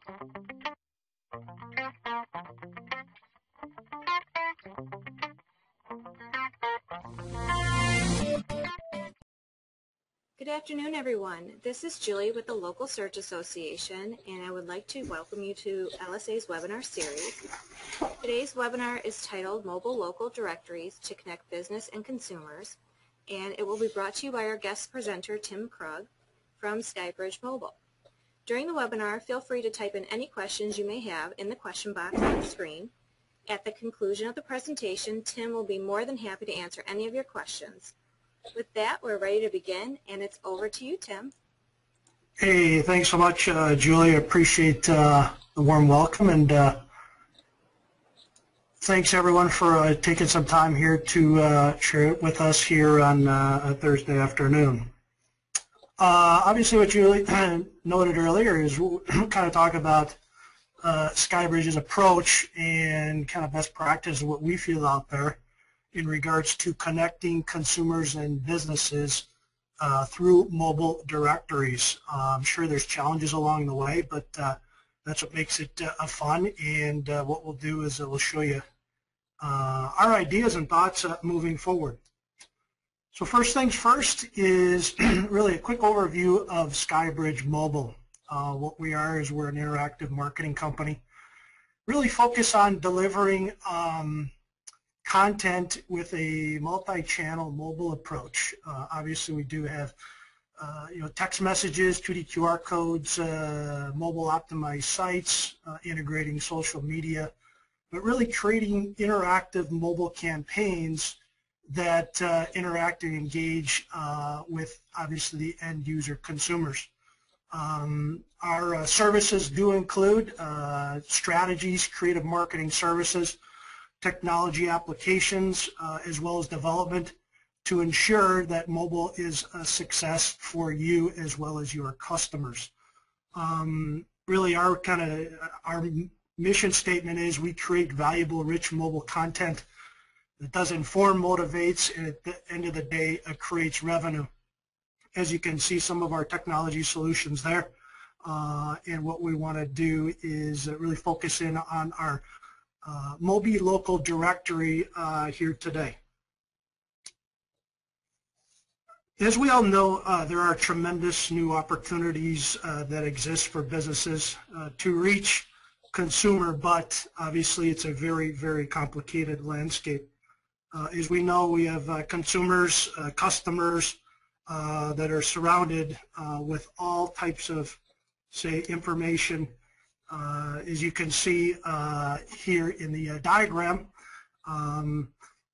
Good afternoon, everyone. This is Julie with the Local Search Association, and I would like to welcome you to LSA's webinar series. Today's webinar is titled MobiLocal Directories to Connect Business and Consumers, and it will be brought to you by our guest presenter, Tim Krug, from SkyBridge Mobile. During the webinar, feel free to type in any questions you may have in the question box on the screen. At the conclusion of the presentation, Tim will be more than happy to answer any of your questions. With that, we're ready to begin, and it's over to you, Tim. Hey, thanks so much, Julie. I appreciate the warm welcome, and thanks everyone for taking some time here to share it with us here on a Thursday afternoon. Obviously, what Julie noted earlier is we'll kind of talk about SkyBridge's approach and kind of best practice, what we feel out there in regards to connecting consumers and businesses through mobile directories. I'm sure there's challenges along the way, but that's what makes it fun. And what we'll do is we'll show you our ideas and thoughts moving forward. So first things first is really a quick overview of SkyBridge Mobile. What we are is we're an interactive marketing company. Really focus on delivering content with a multi-channel mobile approach. Obviously, we do have text messages, 2D QR codes, mobile optimized sites, integrating social media, but really creating interactive mobile campaigns that interact and engage with obviously the end user consumers. Our services do include strategies, creative marketing services, technology applications, as well as development to ensure that mobile is a success for you as well as your customers. Really our mission statement is we create valuable, rich mobile content that does inform, motivates, and at the end of the day creates revenue. As you can see, some of our technology solutions there, and what we want to do is really focus in on our MobiLocal Directory here today. As we all know, there are tremendous new opportunities that exist for businesses to reach consumer, but obviously it's a very, very complicated landscape. As we know, we have consumers, customers that are surrounded with all types of, say, information. As you can see here in the diagram, and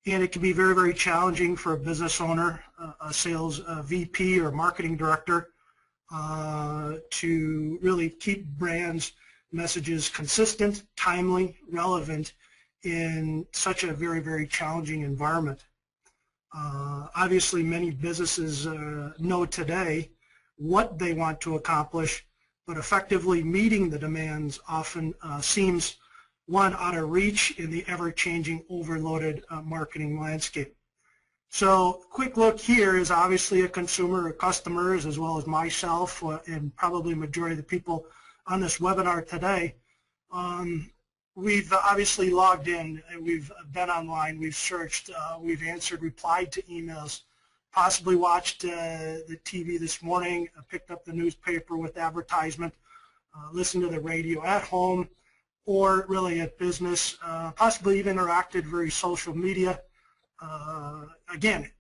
it can be very, very challenging for a business owner, a sales VP or marketing director to really keep brands' messages consistent, timely, relevant in such a very, very challenging environment. Obviously, many businesses know today what they want to accomplish, but effectively meeting the demands often seems one out of reach in the ever-changing, overloaded marketing landscape. So quick look here is obviously a consumer or customers, as well as myself and probably majority of the people on this webinar today. We've obviously logged in, and we've been online, we've searched, we've answered, replied to emails, possibly watched the TV this morning, picked up the newspaper with advertisement, listened to the radio at home or really at business, possibly even interacted via social media. Again,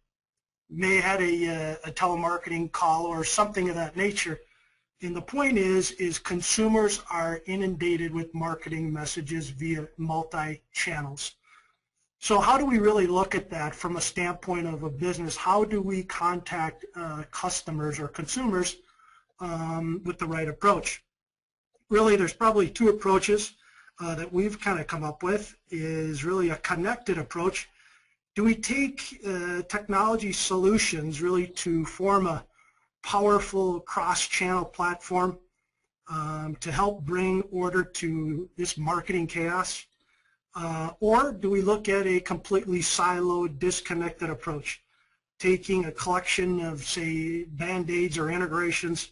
may have had a telemarketing call or something of that nature. And the point is consumers are inundated with marketing messages via multi-channels. So how do we really look at that from a standpoint of a business? How do we contact customers or consumers with the right approach? Really, there's probably two approaches that we've kind of come up with. Is really a connected approach. Do we take technology solutions really to form a powerful cross-channel platform to help bring order to this marketing chaos? Or do we look at a completely siloed, disconnected approach, taking a collection of, say, band-aids or integrations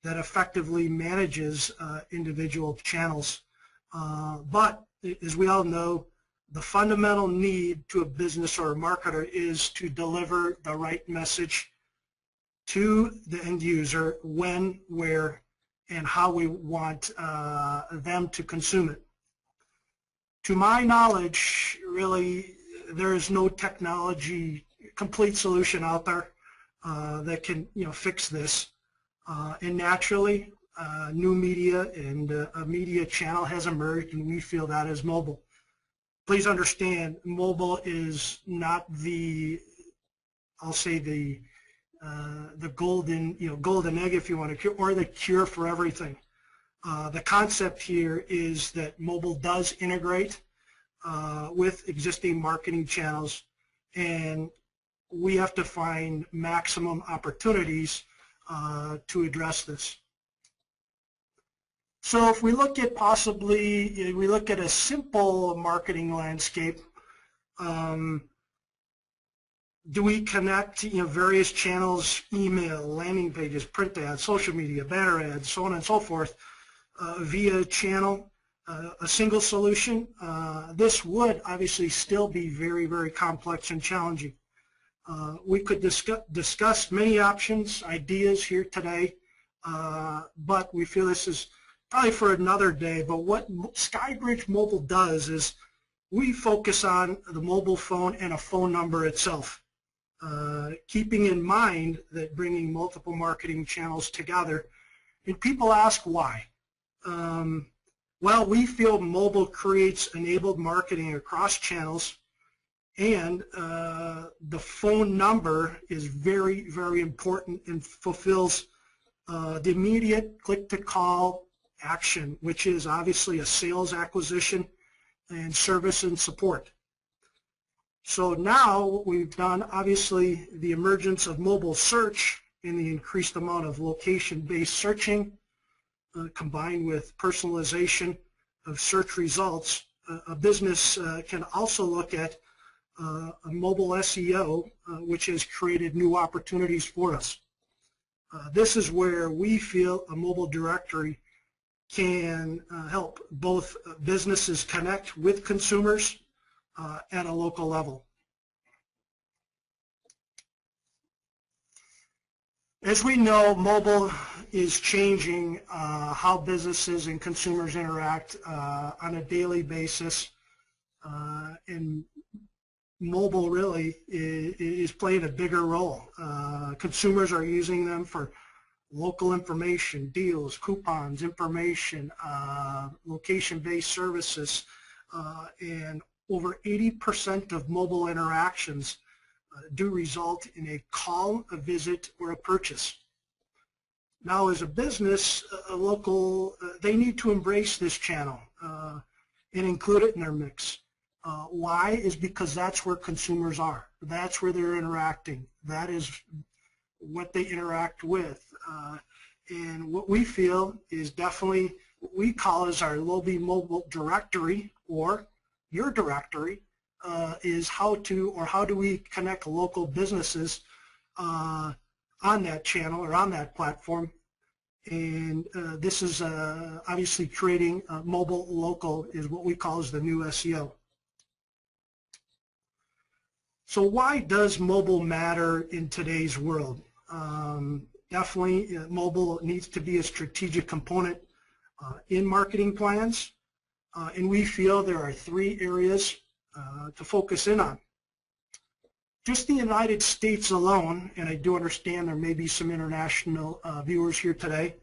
that effectively manages individual channels. But as we all know, the fundamental need to a business or a marketer is to deliver the right message to the end user when, where, and how we want them to consume it. To my knowledge, really, there is no technology complete solution out there that can, fix this. And naturally, new media and a media channel has emerged, and we feel that is mobile. Please understand, mobile is not the, I'll say the golden, golden egg, if you want to, or the cure for everything. The concept here is that mobile does integrate with existing marketing channels, and we have to find maximum opportunities to address this. So if we look at we look at a simple marketing landscape, do we connect various channels, email, landing pages, print ads, social media, banner ads, so on and so forth, via channel, a single solution? This would obviously still be very, very complex and challenging. We could discuss many options, ideas here today, but we feel this is probably for another day. But what SkyBridge Mobile does is we focus on the mobile phone and a phone number itself, keeping in mind that bringing multiple marketing channels together. And people ask why. Well, we feel mobile creates enabled marketing across channels, and the phone number is very, very important and fulfills the immediate click-to-call action, which is obviously a sales acquisition and service and support. So now what we've done, obviously the emergence of mobile search and the increased amount of location-based searching combined with personalization of search results, a business can also look at a mobile SEO, which has created new opportunities for us. This is where we feel a mobile directory can help both businesses connect with consumers at a local level. As we know, mobile is changing how businesses and consumers interact on a daily basis, and mobile really is playing a bigger role. Consumers are using them for local information, deals, coupons, information, location-based services, and over 80% of mobile interactions do result in a call, a visit, or a purchase. Now, as a business, a local, they need to embrace this channel and include it in their mix. Why? Is because that's where consumers are. That's where they're interacting. That is what they interact with. And what we feel is definitely what we call as our MobiLocal Directory, or your directory, is how do we connect local businesses on that channel or on that platform. And this is obviously creating mobile local is what we call as the new SEO. So why does mobile matter in today's world? Definitely mobile needs to be a strategic component in marketing plans, and we feel there are 3 areas to focus in on. Just the United States alone, and I do understand there may be some international viewers here today,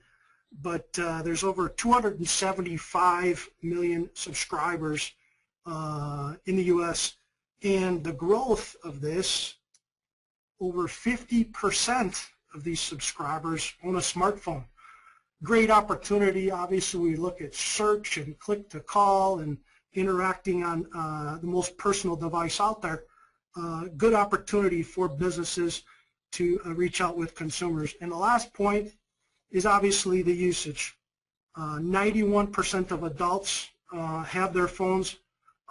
but there's over 275 million subscribers in the U.S., and the growth of this, over 50% of these subscribers own a smartphone. Great opportunity. Obviously, we look at search and click to call and interacting on the most personal device out there. Good opportunity for businesses to reach out with consumers. And the last point is obviously the usage. 91% of adults have their phones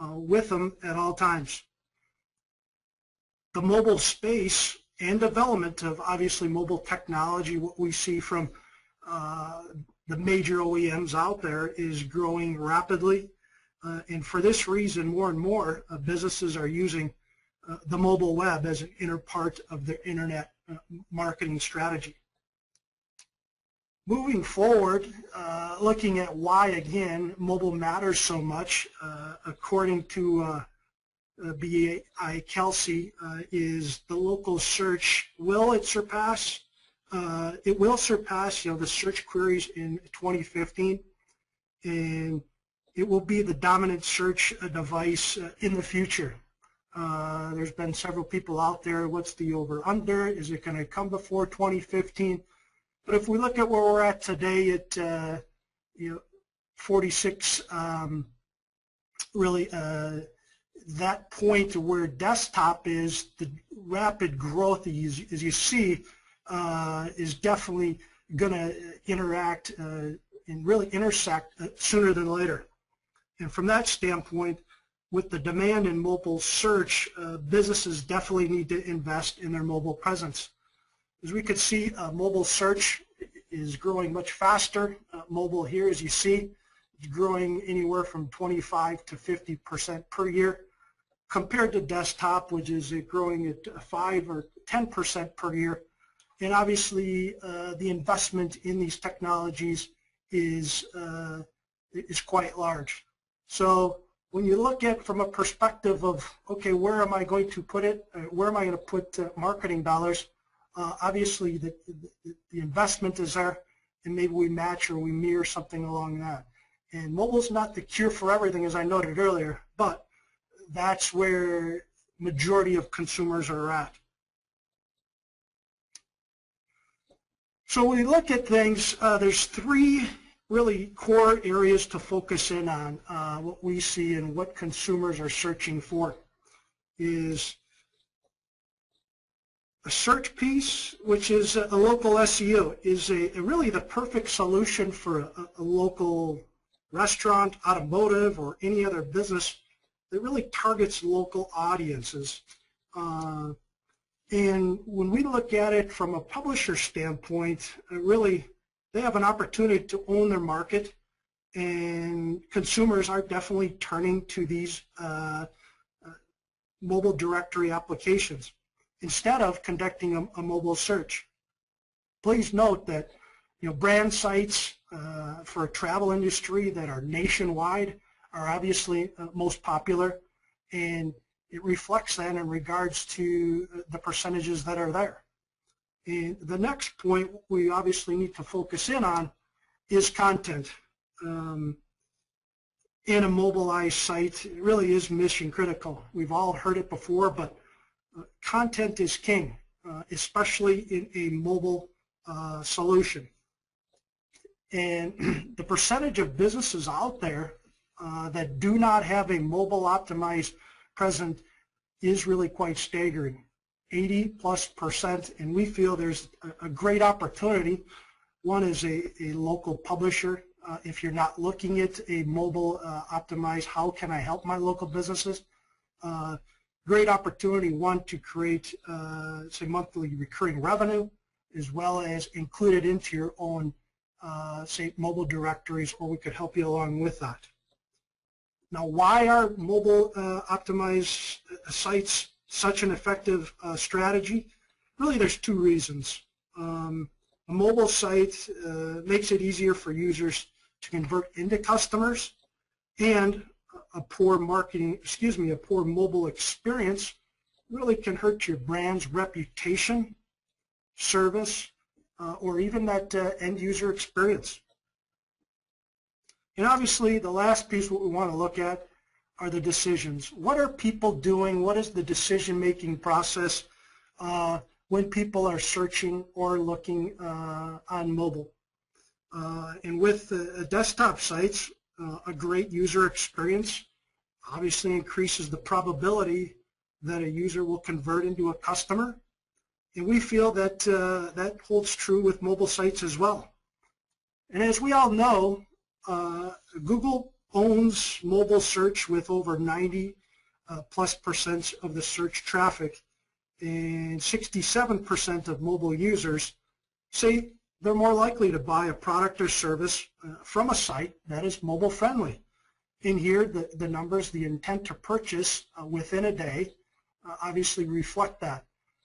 with them at all times. The mobile space and development of obviously mobile technology, what we see from the major OEMs out there is growing rapidly. And for this reason, more and more businesses are using the mobile web as an inner part of their internet marketing strategy. Moving forward, looking at why, again, mobile matters so much, according to B.I. Kelsey, is the local search, will it surpass? It will surpass, the search queries in 2015, and it will be the dominant search device in the future. There's been several people out there. What's the over/under? Is it going to come before 2015? But if we look at where we're at today at 46, really that point where desktop is, the rapid growth as you see is definitely going to interact and really intersect sooner than later. And from that standpoint, with the demand in mobile search, businesses definitely need to invest in their mobile presence. As we could see, mobile search is growing much faster. Mobile here, as you see, is growing anywhere from 25 to 50% per year, compared to desktop, which is growing at 5 or 10% per year. And obviously, the investment in these technologies is quite large. So when you look at from a perspective of, okay, where am I going to put it? Where am I going to put marketing dollars? Obviously, the investment is there, and maybe we match or we mirror something along that. And mobile's not the cure for everything, as I noted earlier, but that's where majority of consumers are at. So when we look at things, there's three really core areas to focus in on. What we see and what consumers are searching for is a search piece, which is a local SEO, is really the perfect solution for a local restaurant, automotive, or any other business that really targets local audiences. And when we look at it from a publisher standpoint, really they have an opportunity to own their market, and consumers are definitely turning to these mobile directory applications instead of conducting a mobile search. Please note that brand sites for a travel industry that are nationwide are obviously most popular, and it reflects that in regards to the percentages that are there. And the next point we obviously need to focus in on is content. In a mobilized site, it really is mission critical. We've all heard it before, but content is king, especially in a mobile solution. And the percentage of businesses out there that do not have a mobile optimized present is really quite staggering, 80+%, and we feel there's a great opportunity. One is a local publisher. If you're not looking at a mobile optimized, how can I help my local businesses? Great opportunity, one, to create say monthly recurring revenue, as well as include it into your own say mobile directories, or we could help you along with that. Now, why are mobile optimized sites such an effective strategy? Really, there's two reasons. A mobile site makes it easier for users to convert into customers, and a poor mobile experience really can hurt your brand's reputation, service, or even that end user experience. And obviously, the last piece what we want to look at are the decisions. What are people doing? What is the decision-making process when people are searching or looking on mobile? And with desktop sites, a great user experience obviously increases the probability that a user will convert into a customer. And we feel that that holds true with mobile sites as well. And as we all know, Google owns mobile search with over 90+% of the search traffic, and 67% of mobile users say they're more likely to buy a product or service from a site that is mobile friendly. In here, the numbers, the intent to purchase within a day obviously reflect that.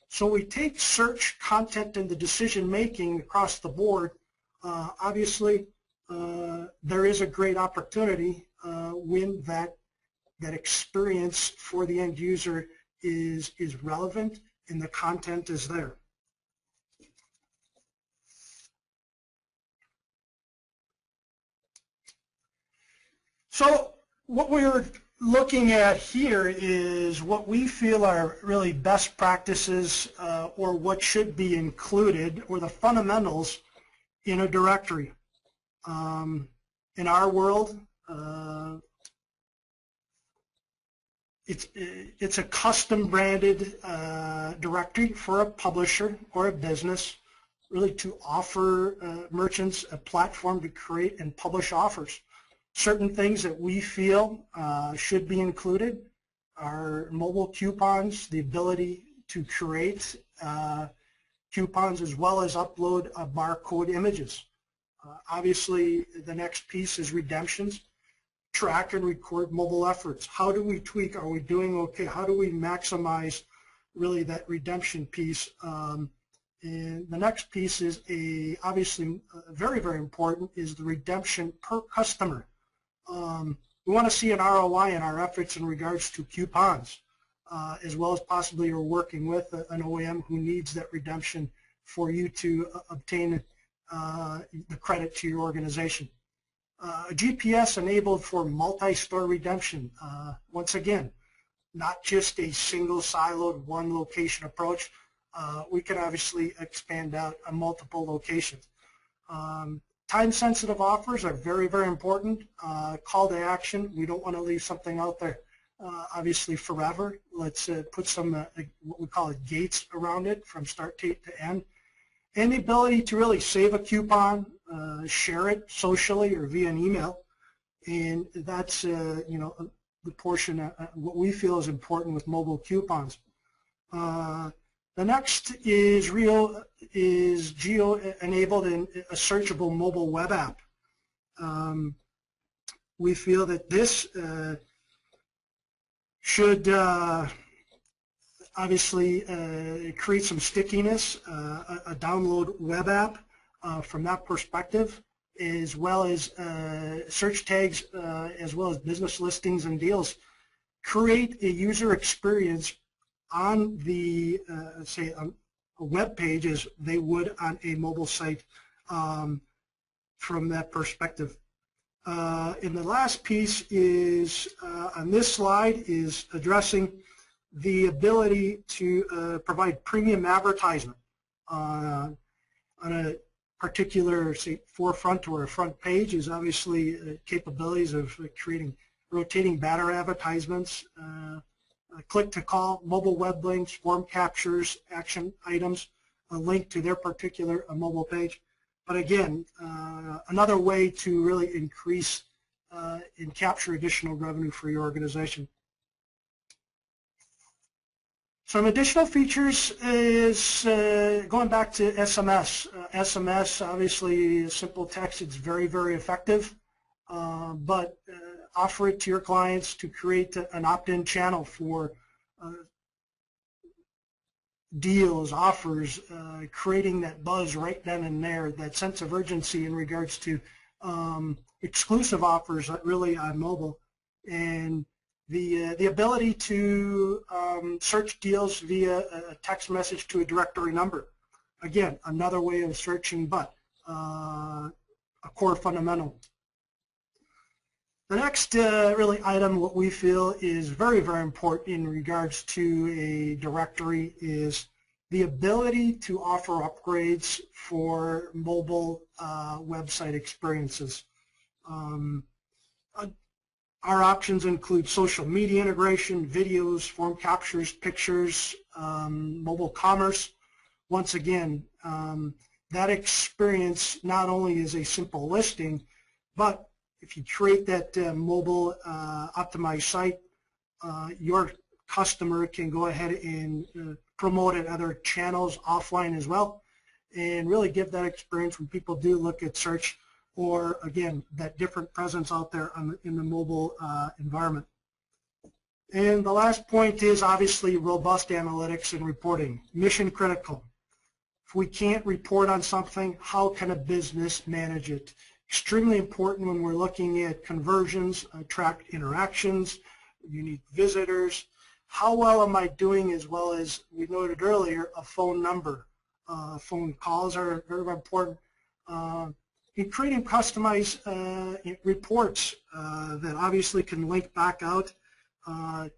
So we take search, content, and the decision making across the board. Obviously, there is a great opportunity when that experience for the end user is relevant and the content is there. So what we're looking at here is what we feel are really best practices or what should be included, or the fundamentals in a directory. In our world, it's a custom branded directory for a publisher or a business, really to offer merchants a platform to create and publish offers. Certain things that we feel should be included are mobile coupons, the ability to create coupons as well as upload barcode images. Obviously, the next piece is redemptions. Track and record mobile efforts. How do we tweak? Are we doing okay? How do we maximize really that redemption piece? And the next piece is obviously very, very important, is the redemption per customer. We want to see an ROI in our efforts in regards to coupons, as well as possibly you're working with an OEM who needs that redemption for you to obtain the credit to your organization. GPS enabled for multi-store redemption. Once again, not just a single siloed one location approach. We can obviously expand out on multiple locations. Time-sensitive offers are very, very important. Call to action. We don't want to leave something out there, obviously, forever. Let's put some what we call gates around it from start date to end. And the ability to really save a coupon, share it socially or via an email, and that's you know, the portion what we feel is important with mobile coupons. The next is geo-enabled and a searchable mobile web app. We feel that this should obviously create some stickiness, a download web app from that perspective, as well as search tags, as well as business listings and deals. Create a user experience on the, say, a web page as they would on a mobile site from that perspective. And the last piece is, on this slide, is addressing the ability to provide premium advertisement on a particular, say, forefront or a front page. Is obviously capabilities of creating rotating banner advertisements, click to call, mobile web links, form captures, action items, a link to their particular mobile page. But again, another way to really increase and capture additional revenue for your organization. Some additional features is going back to SMS. SMS, obviously, simple text, it's very, very effective, but offer it to your clients to create an opt-in channel for deals, offers, creating that buzz right then and there, that sense of urgency in regards to exclusive offers really on mobile, and the ability to search deals via a text message to a directory number. Again, another way of searching, but a core fundamental. The next really item, what we feel is very, very important in regards to a directory, is the ability to offer upgrades for mobile website experiences. Our options include social media integration, videos, form captures, pictures, mobile commerce. Once again, that experience not only is a simple listing, but if you create that mobile optimized site, your customer can go ahead and promote it other channels offline as well. and really give that experience when people do look at search, or again, that different presence out there in the mobile environment. And the last point is obviously robust analytics and reporting, mission critical. If we can't report on something, how can a business manage it? Extremely important when we're looking at conversions, tracked interactions, unique visitors. How well am I doing, as well as we noted earlier, a phone number. Phone calls are very important. In creating customized reports that obviously can link back out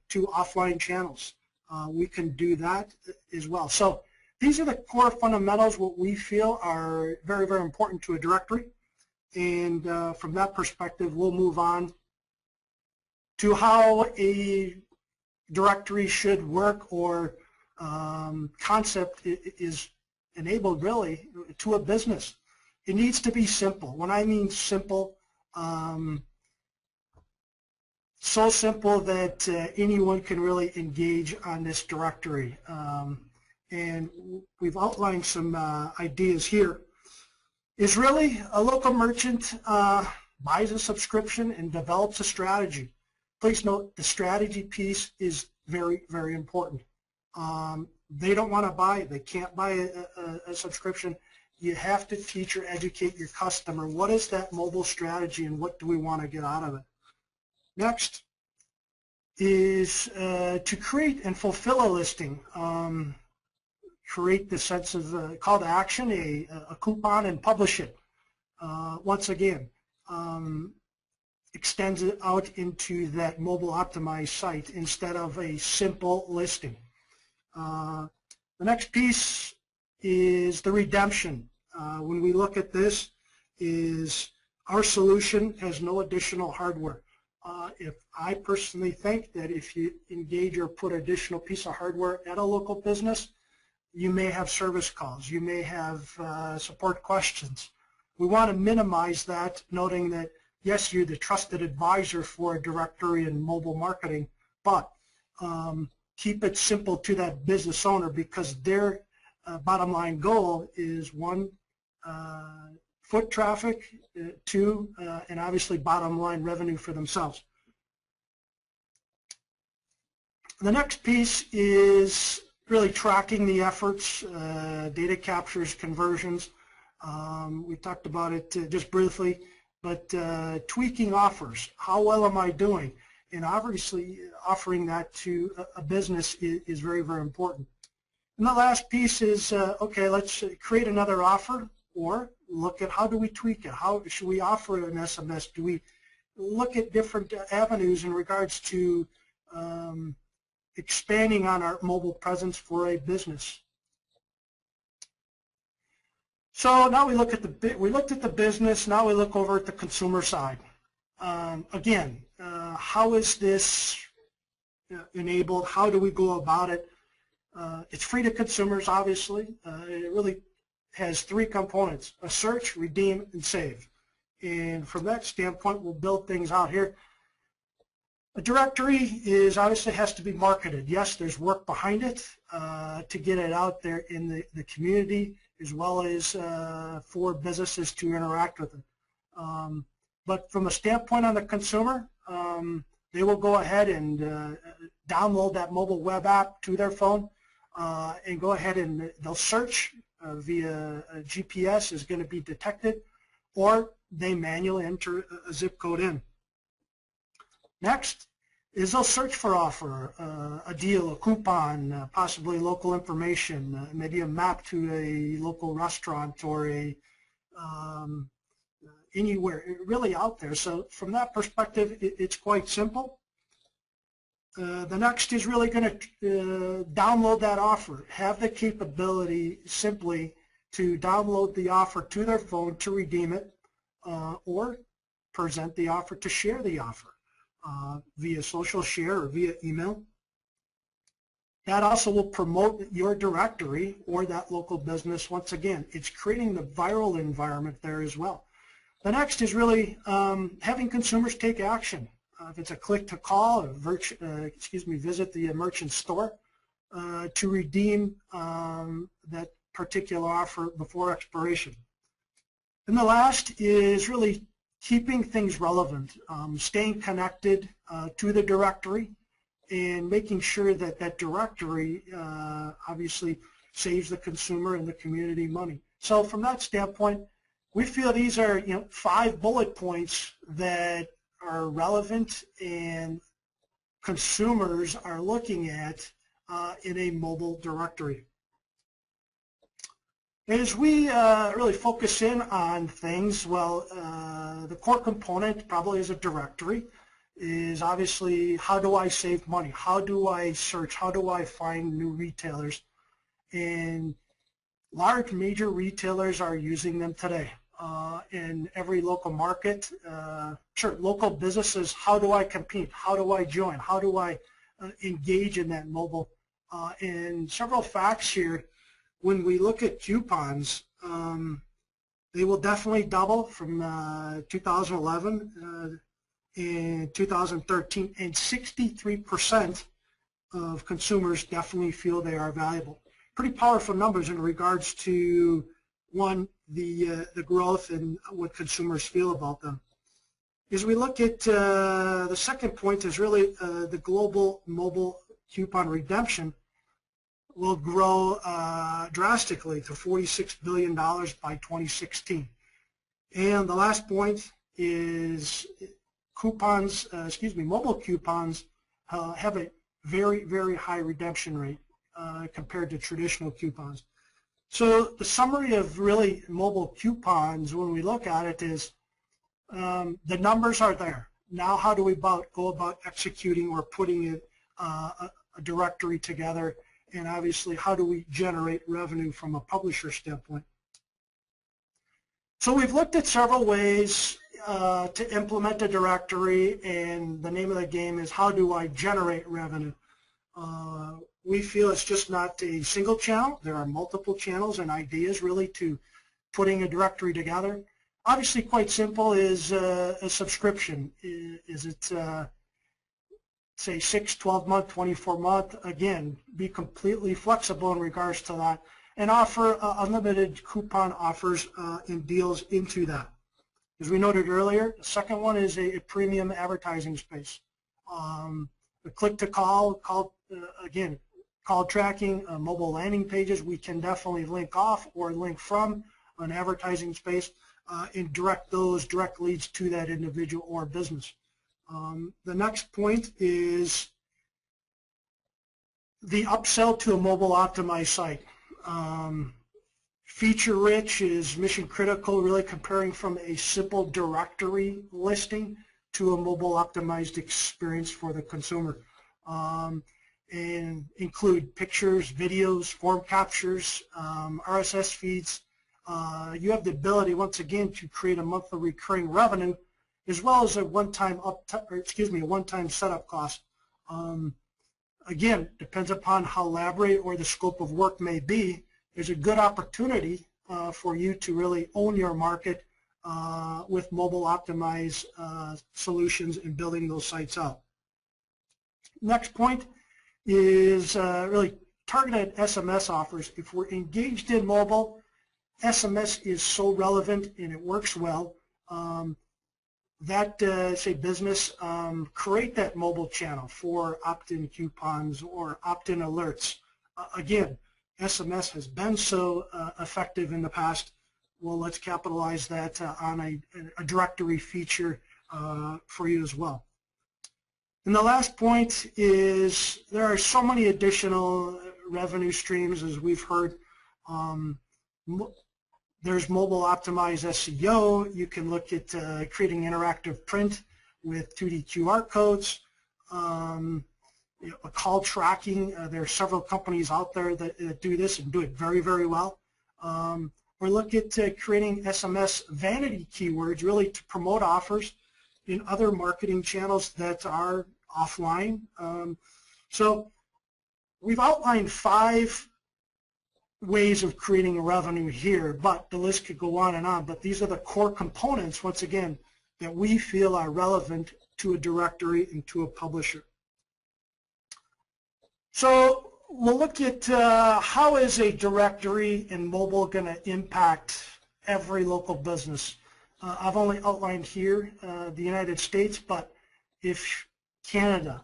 to offline channels. We can do that as well. So these are the core fundamentals, what we feel are very, very important to a directory. And from that perspective, we'll move on to how a directory should work, or concept is enabled really to a business. It needs to be simple. When I mean simple, so simple that anyone can really engage on this directory. And we've outlined some ideas here. Is really a local merchant buys a subscription and develops a strategy. Please note the strategy piece is very, very important. They don't want to buy, they can't buy a subscription. You have to teach or educate your customer. What is that mobile strategy and what do we want to get out of it? Next is to create and fulfill a listing. Create the sense of call to action, a coupon, and publish it. Once again, extends it out into that mobile optimized site instead of a simple listing. The next piece is the redemption. When we look at this, is our solution has no additional hardware. If I personally think that if you engage or put additional piece of hardware at a local business, you may have service calls, you may have support questions. We want to minimize that, noting that yes, you're the trusted advisor for a directory and mobile marketing, but keep it simple to that business owner, because their bottom line goal is one, foot traffic, two, and obviously bottom line revenue for themselves. The next piece is really tracking the efforts, data captures, conversions. We talked about it just briefly, but tweaking offers. How well am I doing? And obviously offering that to a business is very, very important. And the last piece is, okay, let's create another offer, or look at how do we tweak it? How should we offer an SMS? Do we look at different avenues in regards to expanding on our mobile presence for a business? So now we looked at the business. Now we look over at the consumer side. Again, how is this enabled? How do we go about it? It's free to consumers, obviously. It really has three components: a search, redeem, and save. And from that standpoint, we'll build things out here. A directory is obviously has to be marketed. Yes, there's work behind it to get it out there in the community, as well as for businesses to interact with it. But from a standpoint on the consumer, they will go ahead and download that mobile web app to their phone and go ahead and they'll search via GPS is going to be detected, or they manually enter a zip code in. Next is they'll search for offer, a deal, a coupon, possibly local information, maybe a map to a local restaurant or a anywhere really out there. So from that perspective, it's quite simple. The next is really going to download that offer, have the capability simply to download the offer to their phone to redeem it, or present the offer to share the offer via social share or via email. That also will promote your directory or that local business. Once again, it's creating the viral environment there as well. The next is really having consumers take action. If it's a click to call, or visit the merchant store to redeem that particular offer before expiration. And the last is really keeping things relevant, staying connected to the directory and making sure that that directory obviously saves the consumer and the community money. So from that standpoint, we feel these are 5 bullet points that are relevant and consumers are looking at in a mobile directory. As we really focus in on things, well, the core component probably as a directory is obviously how do I save money? How do I search? How do I find new retailers? And large major retailers are using them today. In every local market, sure, local businesses, how do I compete? How do I join? How do I engage in that mobile? And several facts here. When we look at coupons, they will definitely double from 2011 and 2013, and 63% of consumers definitely feel they are valuable. Pretty powerful numbers in regards to, one, the growth and what consumers feel about them. As we look at the second point is really the global mobile coupon redemption will grow drastically to $46 billion by 2016. And the last point is coupons, mobile coupons have a very, very high redemption rate compared to traditional coupons. So the summary of really mobile coupons when we look at it is the numbers are there. Now how do we go about executing or putting it, a directory together, and obviously how do we generate revenue from a publisher standpoint? So we've looked at several ways to implement a directory, and the name of the game is how do I generate revenue? We feel it's just not a single channel. There are multiple channels and ideas really to putting a directory together. Obviously quite simple is a subscription. Is it say 6, 12 month, 24 month? Again, be completely flexible in regards to that and offer unlimited coupon offers and deals into that. As we noted earlier, the second one is a premium advertising space. A click to call, again, call tracking, mobile landing pages, we can definitely link off or link from an advertising space and direct those direct leads to that individual or business. The next point is the upsell to a mobile optimized site. Feature rich is mission critical, really comparing from a simple directory listing to a mobile optimized experience for the consumer. And include pictures, videos, form captures, RSS feeds. You have the ability, once again, to create a monthly recurring revenue as well as a one-time setup cost. Again, depends upon how elaborate or the scope of work may be. There's a good opportunity for you to really own your market with mobile optimized solutions and building those sites out. Next point is really targeted SMS offers. If we're engaged in mobile, SMS is so relevant and it works well. Say business, create that mobile channel for opt-in coupons or opt-in alerts. Again, SMS has been so effective in the past. Well, let's capitalize that on a directory feature for you as well. And the last point is there are so many additional revenue streams, as we've heard. There's mobile optimized SEO. You can look at creating interactive print with 2D QR codes. Call tracking. There are several companies out there that do this and do it very, very well. Or look at creating SMS vanity keywords really to promote offers in other marketing channels that are offline. So we've outlined 5 ways of creating revenue here, but the list could go on and on. But these are the core components, once again, that we feel are relevant to a directory and to a publisher. So we'll look at how is a directory in mobile going to impact every local business. I've only outlined here the United States, but if Canada,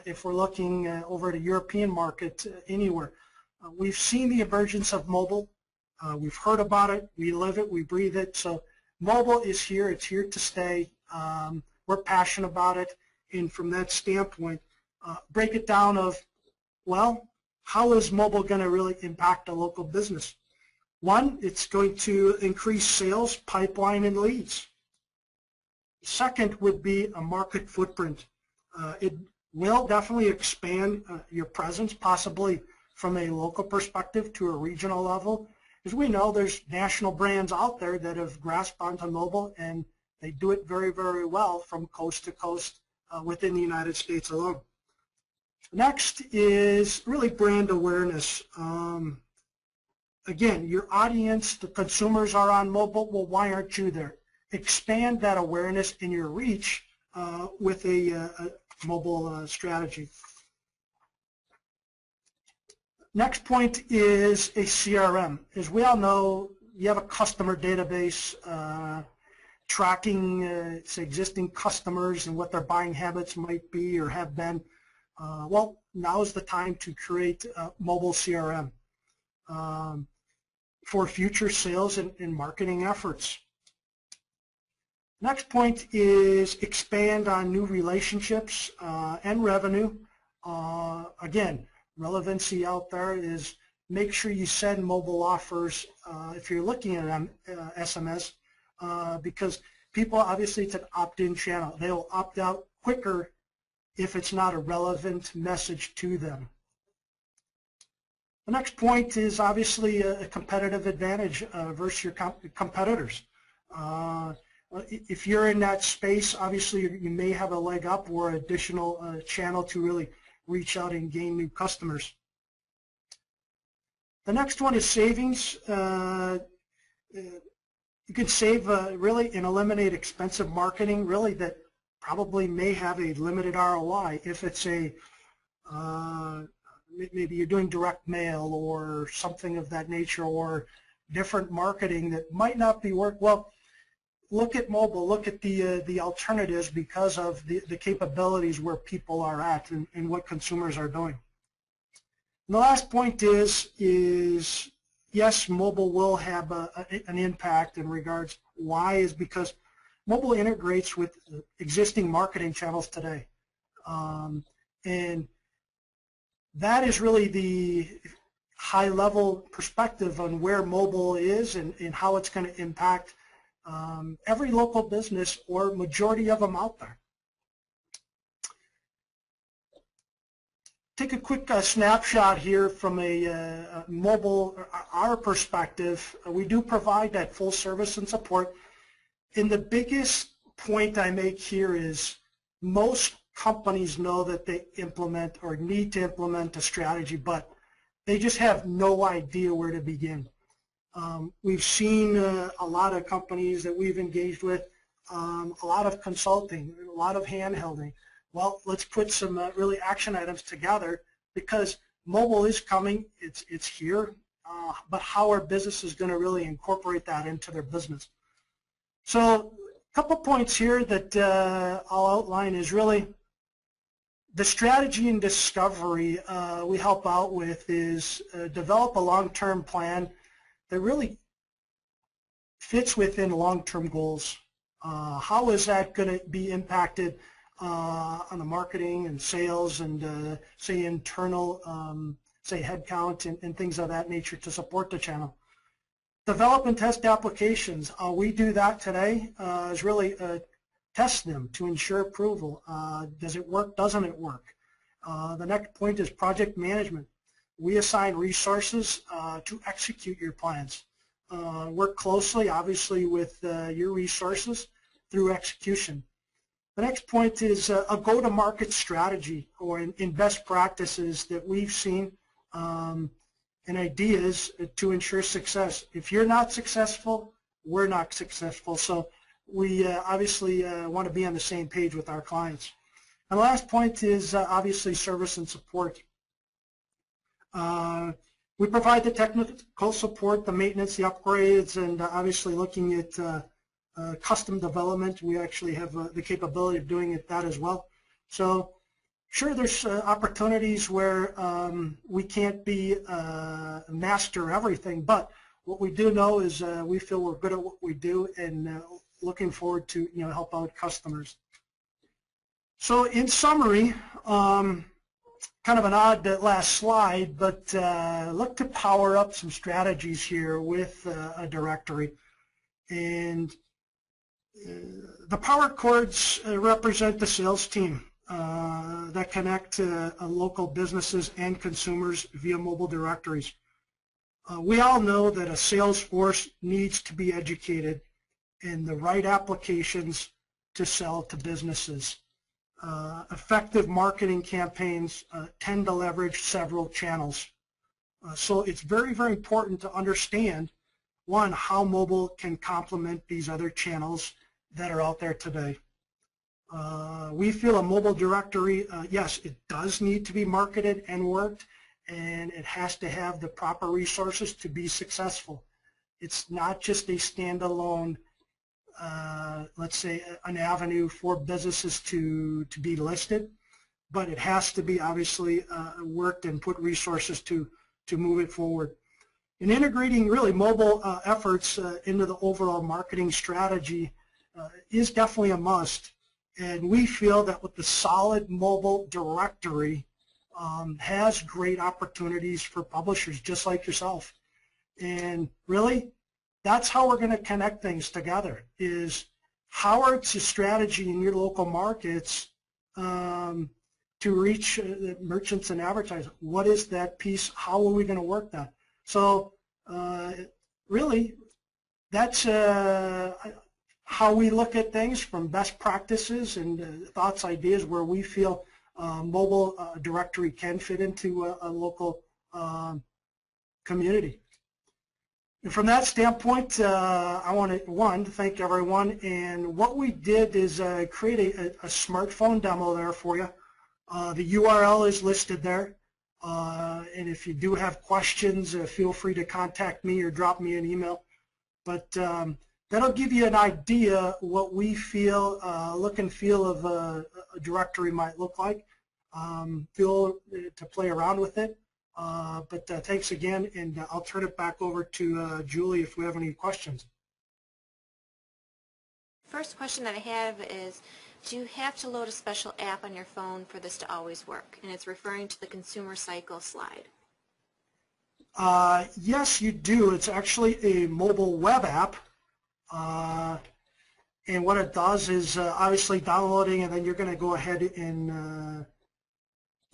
if we're looking over at a European market, anywhere, we've seen the emergence of mobile. We've heard about it, we live it, we breathe it. So mobile is here, it's here to stay. We're passionate about it, and from that standpoint, break it down of, well, how is mobile going to really impact a local business? One, it's going to increase sales, pipeline, and leads. Second would be a market footprint. It will definitely expand your presence, possibly from a local perspective to a regional level. As we know, there's national brands out there that have grasped onto mobile, and they do it very, very well from coast to coast within the United States alone. Next is really brand awareness. Again, your audience, the consumers are on mobile. Well, why aren't you there? Expand that awareness in your reach with a mobile strategy. Next point is a CRM. As we all know, you have a customer database tracking say existing customers and what their buying habits might be or have been. Well, now is the time to create a mobile CRM for future sales and marketing efforts. Next point is expand on new relationships and revenue. Again, relevancy out there is make sure you send mobile offers if you're looking at SMS because people, obviously it's an opt-in channel. They will opt out quicker if it's not a relevant message to them. The next point is obviously a competitive advantage versus your competitors. If you're in that space, obviously you may have a leg up or additional channel to really reach out and gain new customers. The next one is savings. You can save really and eliminate expensive marketing really that probably may have a limited ROI if it's a maybe you're doing direct mail or something of that nature or different marketing that might not be work well. Look at mobile, look at the alternatives because of the capabilities where people are at and what consumers are doing. And the last point is yes, mobile will have an impact in regards. Why is because mobile integrates with existing marketing channels today. And that is really the high-level perspective on where mobile is and how it's going to impact every local business or majority of them out there. Take a quick snapshot here from a mobile, our perspective. We do provide that full service and support. And the biggest point I make here is most companies know that they implement or need to implement a strategy, but they just have no idea where to begin. We've seen a lot of companies that we've engaged with, a lot of consulting, a lot of hand-holding. Well, let's put some really action items together because mobile is coming, it's here, but how our business is going to really incorporate that into their business. So a couple points here that I'll outline is really the strategy and discovery we help out with is develop a long-term plan that really fits within long-term goals. How is that going to be impacted on the marketing and sales and say internal, say headcount and things of that nature to support the channel? Develop and test applications. We do that today is really test them to ensure approval. Does it work? Doesn't it work? The next point is project management. We assign resources to execute your plans. Work closely, obviously, with your resources through execution. The next point is a go-to-market strategy or in best practices that we've seen and ideas to ensure success. If you're not successful, we're not successful. So we obviously want to be on the same page with our clients. And the last point is obviously service and support. We provide the technical support, the maintenance, the upgrades, and obviously looking at custom development. We actually have the capability of doing that as well. So sure, there's opportunities where we can't be master everything, but what we do know is we feel we're good at what we do, and looking forward to help out customers. So in summary, kind of an odd last slide, but look to power up some strategies here with a directory. And the power cords represent the sales team that connect local businesses and consumers via mobile directories. We all know that a sales force needs to be educated in the right applications to sell to businesses. Effective marketing campaigns tend to leverage several channels. So it's very, very important to understand, one, how mobile can complement these other channels that are out there today. We feel a mobile directory, yes, it does need to be marketed and worked, and it has to have the proper resources to be successful. It's not just a standalone, let's say, an avenue for businesses to be listed, but it has to be obviously worked and put resources to move it forward. And integrating really mobile efforts into the overall marketing strategy is definitely a must. And we feel that with the solid mobile directory has great opportunities for publishers just like yourself. And really, that's how we're going to connect things together, is how are the strategy in your local markets to reach merchants and advertisers? What is that piece? How are we going to work that? So really, that's how we look at things, from best practices and thoughts, ideas, where we feel mobile directory can fit into a local community. And from that standpoint, I want to, to thank everyone. And what we did is create a smartphone demo there for you. The URL is listed there. And if you do have questions, feel free to contact me or drop me an email. But that'll give you an idea what we feel, look and feel of a directory might look like. Feel to play around with it. But thanks again, and I'll turn it back over to Julie if we have any questions. First question that I have is, do you have to load a special app on your phone for this to always work? And it's referring to the consumer cycle slide. Yes, you do. It's actually a mobile web app. And what it does is obviously downloading, and then you're going to go ahead and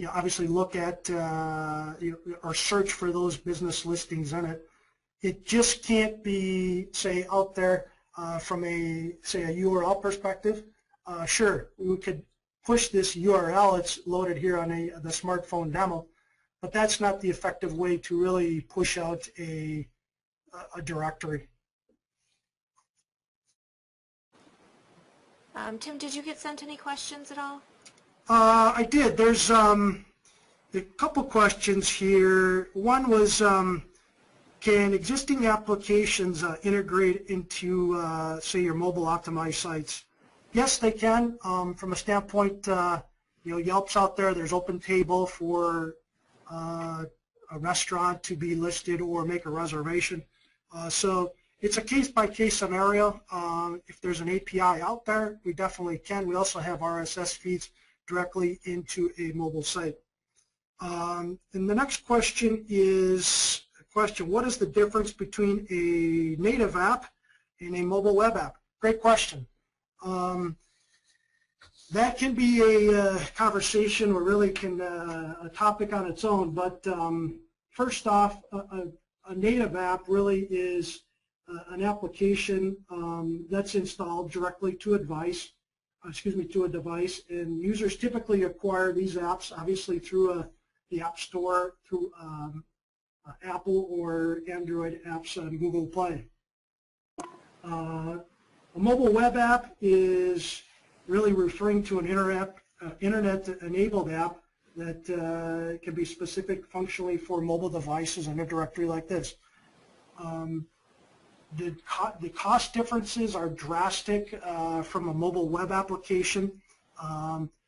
obviously look at or search for those business listings in it. It just can't be, say, out there from a URL perspective. Sure, we could push this URL. It's loaded here on the smartphone demo, but that's not the effective way to really push out a directory. Tim, did you get sent any questions at all? I did. There's a couple questions here. One was, can existing applications integrate into, say, your mobile optimized sites? Yes, they can. From a standpoint, Yelp's out there. There's OpenTable for a restaurant to be listed or make a reservation. So it's a case-by-case scenario. If there's an API out there, we definitely can. We also have RSS feeds directly into a mobile site. And the next question is what is the difference between a native app and a mobile web app? Great question. That can be a conversation, or really can a topic on its own. But first off, a native app really is an application that's installed directly to a device. And users typically acquire these apps obviously through the App Store, through Apple or Android apps on Google Play. A mobile web app is really referring to an internet-enabled app that can be specific functionally for mobile devices in a directory like this. The cost differences are drastic from a mobile web application.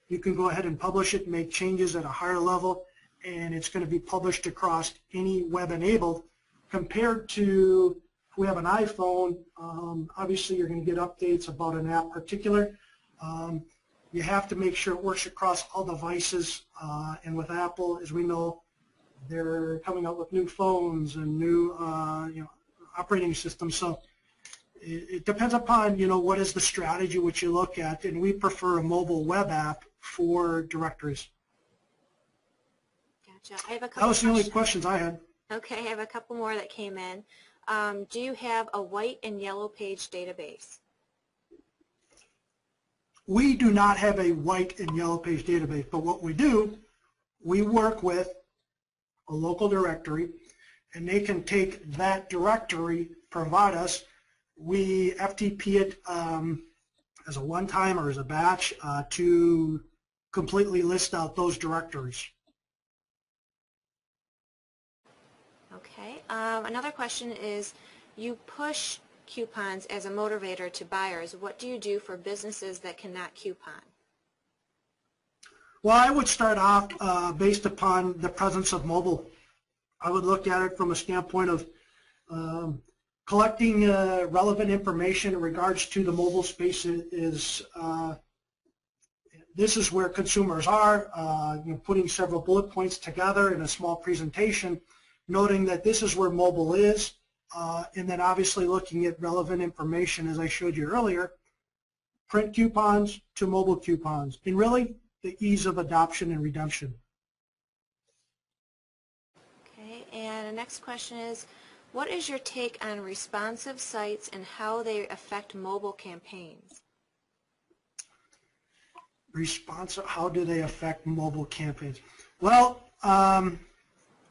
You can go ahead and publish it, make changes at a higher level, and it's going to be published across any web-enabled. Compared to if we have an iPhone, obviously you're going to get updates about an app particular. You have to make sure it works across all devices, and with Apple, as we know, they're coming out with new phones and new operating systems. So it depends upon what is the strategy which you look at, and we prefer a mobile web app for directories. Gotcha. I have a couple that was the only questions. questions I had. Okay, I have a couple more that came in. Do you have a white and yellow page database? We do not have a white and yellow page database, but what we do, we work with a local directory, and they can take that directory, provide us, we FTP it as a one-time or as a batch to completely list out those directories. Okay. Another question is, you push coupons as a motivator to buyers. What do you do for businesses that cannot coupon? Well, I would start off based upon the presence of mobile. I would look at it from a standpoint of collecting relevant information in regards to the mobile space. This is where consumers are, putting several bullet points together in a small presentation, noting that this is where mobile is, and then obviously looking at relevant information, as I showed you earlier, print coupons to mobile coupons, and really the ease of adoption and redemption. Okay, and the next question is, what is your take on responsive sites and how they affect mobile campaigns? Responsive, how do they affect mobile campaigns? Well,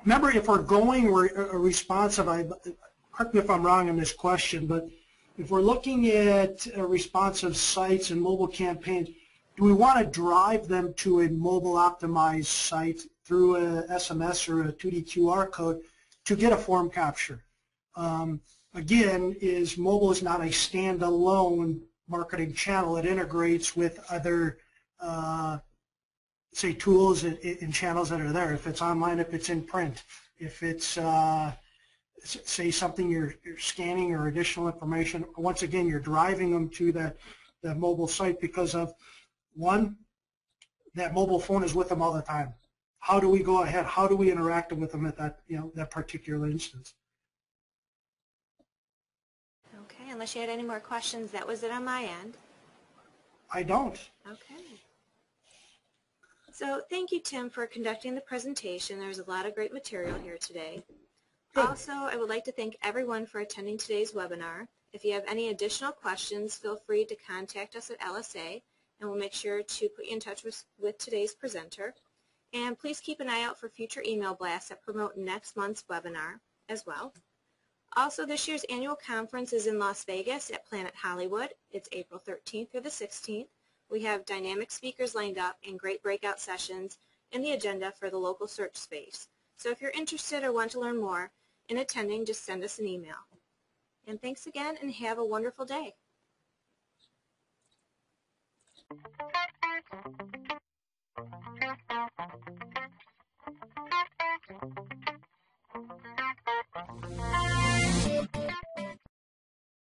remember, if we're going responsive, correct me if I'm wrong on this question, but if we're looking at responsive sites and mobile campaigns, do we want to drive them to a mobile optimized site through a SMS or a 2D QR code to get a form capture? Again, mobile is not a standalone marketing channel. It integrates with other say tools and channels that are there. If it's online, if it's in print, if it's say something you're scanning or additional information, once again you're driving them to that mobile site because of, one, that mobile phone is with them all the time. How do we go ahead? How do we interact with them at that that particular instance? Okay, unless you had any more questions, that was it on my end. I don't. Okay. So thank you, Tim, for conducting the presentation. There's a lot of great material here today. Good. Also, I would like to thank everyone for attending today's webinar. If you have any additional questions, feel free to contact us at LSA, and we'll make sure to put you in touch with today's presenter. And please keep an eye out for future email blasts that promote next month's webinar as well. Also, this year's annual conference is in Las Vegas at Planet Hollywood. It's April 13th through the 16th. We have dynamic speakers lined up and great breakout sessions in the agenda for the local search space. So if you're interested or want to learn more in attending, just send us an email. And thanks again, and have a wonderful day.